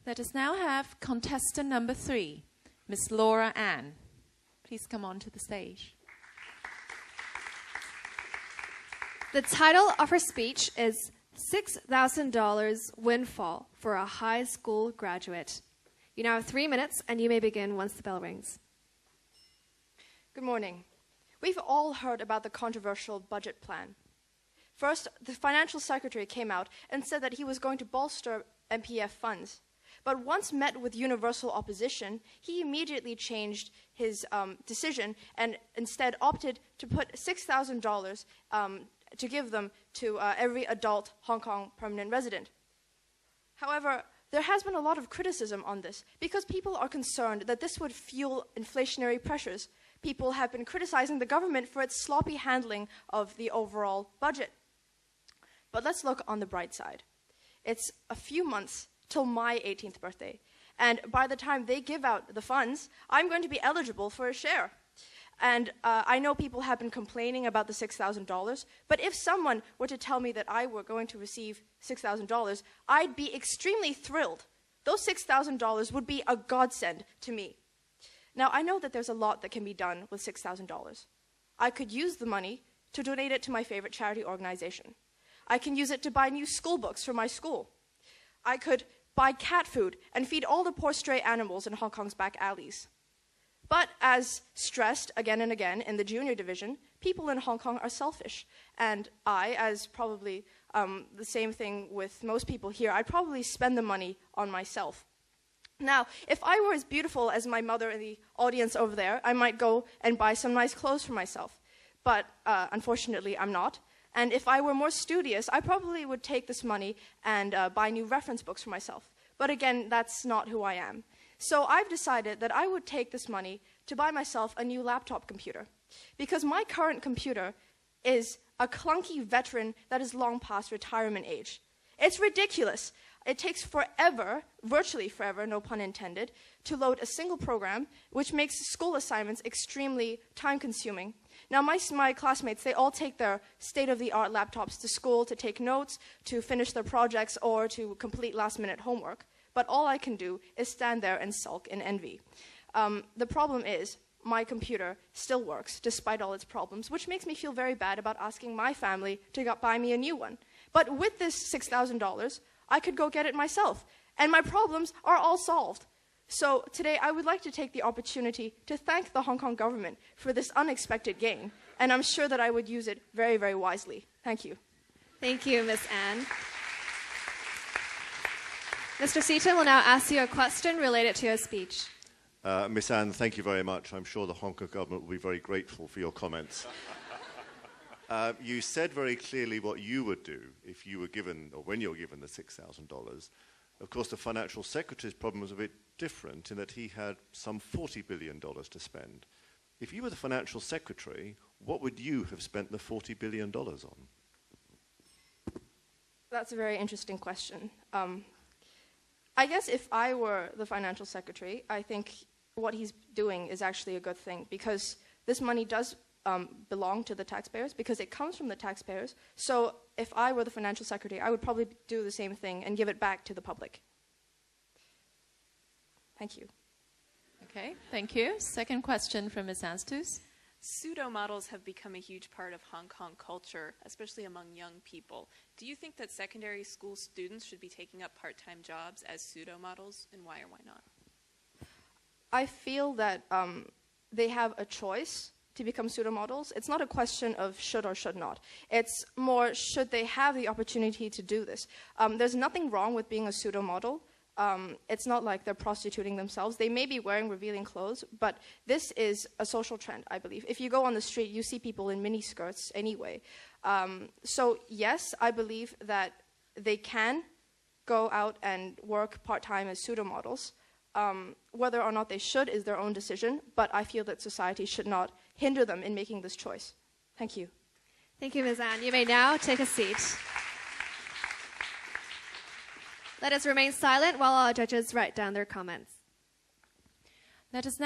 Let us now have contestant number 3, Miss Laura Ann. Please come on to the stage. The title of her speech is $6,000 Windfall for a High School Graduate. You now have 3 minutes, and you may begin once the bell rings. Good morning. We've all heard about the controversial budget plan. First, the financial secretary came out and said that he was going to bolster MPF funds. But once met with universal opposition, he immediately changed his decision and instead opted to put $6,000 to give them to every adult Hong Kong permanent resident. However, there has been a lot of criticism on this because people are concerned that this would fuel inflationary pressures. People have been criticizing the government for its sloppy handling of the overall budget. But let's look on the bright side. It's a few months till my 18th birthday, and by the time they give out the funds, I'm going to be eligible for a share. And I know people have been complaining about the $6,000, but if someone were to tell me that I were going to receive $6,000, I'd be extremely thrilled. Those $6,000 would be a godsend to me. Now, I know that there's a lot that can be done with $6,000. I could use the money to donate it to my favorite charity organization. I can use it to buy new school books for my school. I could buy cat food and feed all the poor stray animals in Hong Kong's back alleys. But as stressed again and again in the junior division, people in Hong Kong are selfish. And I, as probably the same thing with most people here, I'd probably spend the money on myself. Now, if I were as beautiful as my mother in the audience over there, I might go and buy some nice clothes for myself. But unfortunately, I'm not. And if I were more studious, I probably would take this money and buy new reference books for myself. But again, that's not who I am. So I've decided that I would take this money to buy myself a new laptop computer. Because my current computer is a clunky veteran that is long past retirement age. It's ridiculous. It takes forever, virtually forever, no pun intended, to load a single program, which makes school assignments extremely time-consuming. Now, my classmates, they all take their state-of-the-art laptops to school to take notes, to finish their projects, or to complete last-minute homework. But all I can do is stand there and sulk in envy. The problem is, my computer still works, despite all its problems, which makes me feel very bad about asking my family to buy me a new one. But with this $6,000, I could go get it myself, and my problems are all solved. So today, I would like to take the opportunity to thank the Hong Kong government for this unexpected gain, and I'm sure that I would use it very, very wisely. Thank you. Thank you, Ms. Ann. Mr. Seaton will now ask you a question related to your speech. Ms. Ann, thank you very much. I'm sure the Hong Kong government will be very grateful for your comments. You said very clearly what you would do if you were given, or when you're given the $6,000. Of course, the financial secretary's problem was a bit different in that he had some $40 billion to spend. If you were the financial secretary, what would you have spent the $40 billion on? That's a very interesting question. I guess if I were the financial secretary, I think what he's doing is actually a good thing because this money does belong to the taxpayers because it comes from the taxpayers. So if I were the financial secretary, I would probably do the same thing and give it back to the public. Thank you. Okay, thank you. Second question from Ms. Anstus. Pseudo-models have become a huge part of Hong Kong culture, especially among young people. Do you think that secondary school students should be taking up part-time jobs as pseudo-models, and why or why not? I feel that they have a choice to become pseudo-models. It's not a question of should or should not. It's more should they have the opportunity to do this. There's nothing wrong with being a pseudo-model. It's not like they're prostituting themselves. They may be wearing revealing clothes, but this is a social trend, I believe. If you go on the street, you see people in miniskirts anyway. So yes, I believe that they can go out and work part-time as pseudo-models. Whether or not they should is their own decision, but I feel that society should not hinder them in making this choice. Thank you. Thank you, Ms. Ann. You may now take a seat. Let us remain silent while our judges write down their comments. Let us now